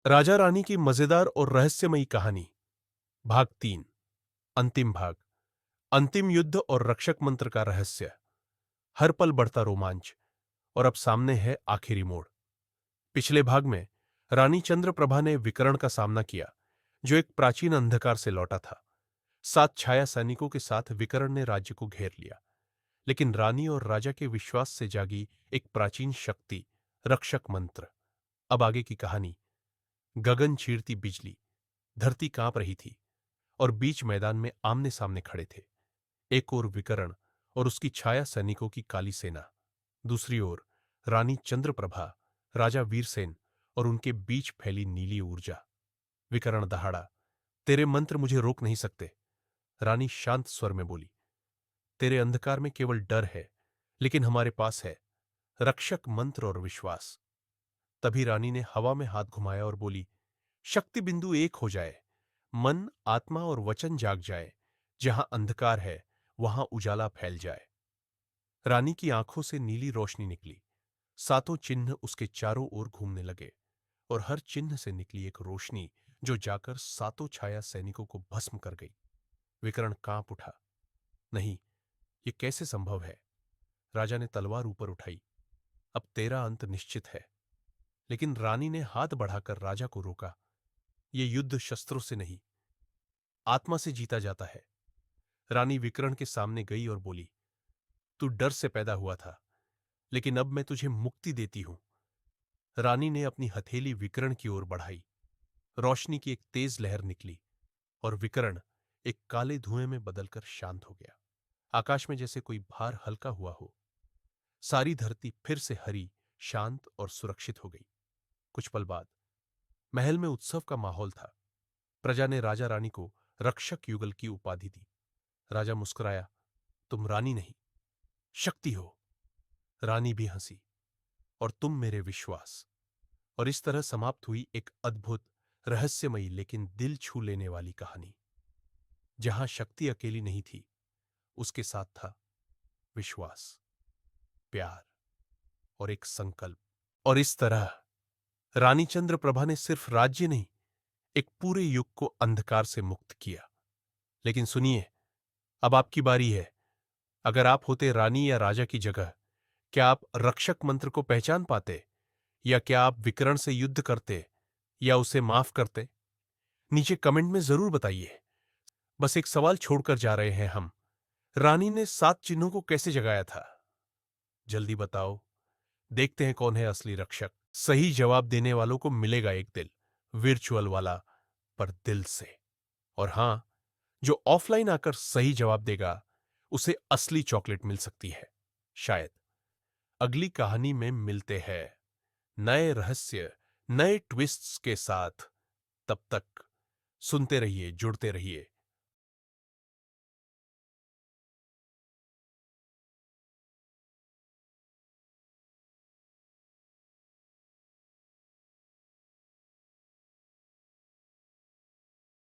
राजा रानी की मजेदार और रहस्यमयी कहानी भाग 3 अंतिम भाग। अंतिम युद्ध और रक्षक मंत्र का रहस्य। हर पल बढ़ता रोमांच। और अब सामने है आखिरी मोड़। पिछले भाग में रानी चंद्रप्रभा ने विकर्ण का सामना किया, जो एक प्राचीन अंधकार से लौटा था। 7 छाया सैनिकों के साथ विकर्ण ने राज्य को घेर लिया, लेकिन रानी और राजा के विश्वास से जागी एक प्राचीन शक्ति, रक्षक मंत्र। अब आगे की कहानी। गगन चीरती बिजली, धरती कांप रही थी और बीच मैदान में आमने सामने खड़े थे। एक ओर विकर्ण और उसकी छाया सैनिकों की काली सेना, दूसरी ओर रानी चंद्रप्रभा, राजा वीरसेन और उनके बीच फैली नीली ऊर्जा। विकर्ण दहाड़ा, तेरे मंत्र मुझे रोक नहीं सकते। रानी शांत स्वर में बोली, तेरे अंधकार में केवल डर है, लेकिन हमारे पास है रक्षक मंत्र और विश्वास। तभी रानी ने हवा में हाथ घुमाया और बोली, शक्ति बिंदु एक हो जाए, मन, आत्मा और वचन जाग जाए। जहां अंधकार है वहां उजाला फैल जाए। रानी की आंखों से नीली रोशनी निकली। 7 चिन्ह उसके चारों ओर घूमने लगे और हर चिन्ह से निकली एक रोशनी जो जाकर 7 छाया सैनिकों को भस्म कर गई। विकर्ण कांप उठा। नहीं, ये कैसे संभव है? राजा ने तलवार ऊपर उठाई। अब तेरा अंत निश्चित है। लेकिन रानी ने हाथ बढ़ाकर राजा को रोका। ये युद्ध शस्त्रों से नहीं, आत्मा से जीता जाता है। रानी विकर्ण के सामने गई और बोली, तू डर से पैदा हुआ था, लेकिन अब मैं तुझे मुक्ति देती हूं। रानी ने अपनी हथेली विकर्ण की ओर बढ़ाई। रोशनी की एक तेज लहर निकली और विकर्ण एक काले धुएं में बदलकर शांत हो गया। आकाश में जैसे कोई भार हल्का हुआ हो। सारी धरती फिर से हरी, शांत और सुरक्षित हो गई। कुछ पल बाद महल में उत्सव का माहौल था। प्रजा ने राजा रानी को रक्षक युगल की उपाधि दी। राजा मुस्कुराया, तुम रानी नहीं, शक्ति हो। रानी भी हंसी, और तुम मेरे विश्वास। और इस तरह समाप्त हुई एक अद्भुत, रहस्यमयी लेकिन दिल छू लेने वाली कहानी, जहां शक्ति अकेली नहीं थी, उसके साथ था विश्वास, प्यार और एक संकल्प। और इस तरह रानी चंद्रप्रभा ने सिर्फ राज्य नहीं, एक पूरे युग को अंधकार से मुक्त किया। लेकिन सुनिए, अब आपकी बारी है। अगर आप होते रानी या राजा की जगह, क्या आप रक्षक मंत्र को पहचान पाते? या क्या आप विकर्ण से युद्ध करते या उसे माफ करते? नीचे कमेंट में जरूर बताइए। बस एक सवाल छोड़कर जा रहे हैं हम, रानी ने 7 चिन्हों को कैसे जगाया था? जल्दी बताओ। देखते हैं कौन है असली रक्षक। सही जवाब देने वालों को मिलेगा एक दिल, वर्चुअल वाला, पर दिल से। और हां, जो ऑफलाइन आकर सही जवाब देगा, उसे असली चॉकलेट मिल सकती है, शायद। अगली कहानी में मिलते हैं नए रहस्य, नए ट्विस्ट्स के साथ। तब तक सुनते रहिए, जुड़ते रहिए